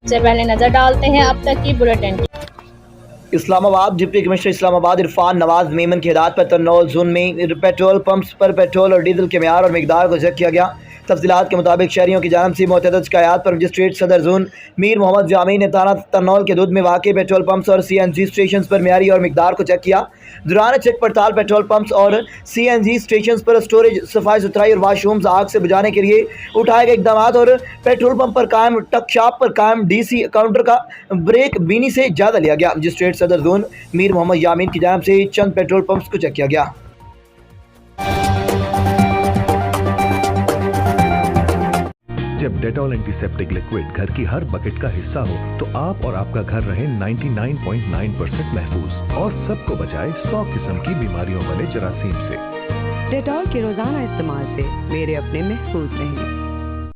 सबसे पहले नजर डालते हैं अब तक की bulletin. Islamabad deputy commissioner Islamabad Irfan Nawaz Memon की हिदायत पर तन्नौल जोन में पेट्रोल पंप्स पर पेट्रोल और डीजल के म्यार और मिकदार को चेक किया गया। तफसीलात के मुताबिक शहरियों की जानब से मुतअद्दिद शिकायत पर मजिस्ट्रेट सदर जोन मीर मोहम्मद जामी ने थाना तन्नौल के दूध में वाक़ पेट्रोल पंप्स और CNG स्टेशन पर म्यारी और मिकदार को चेक किया। दौरान चेक पड़ताल पेट्रोल पंप्स और CNG स्टेशन पर स्टोरेज, सफाई सुथराई और वाशरूम्स आग से बुझाने के लिए उठाए गए इकदाम और पेट्रोल पंप पर कायम टक शॉप पर कायम DC काउंटर का ब्रेक बीनी से ज़्यादा लिया गया। मजिस्ट्रेट सदर जोन मीर मोहम्मद यामीन की जानब से चंद पेट्रोल पंप्स को चेक किया गया। जब डेटॉल एंटीसेप्टिक लिक्विड घर की हर बकेट का हिस्सा हो तो आप और आपका घर रहे 99.9% महफूज और सबको बचाए 100 किस्म की बीमारियों वाले जरासीम से। डेटॉल के रोजाना इस्तेमाल से मेरे अपने महफूज रहें।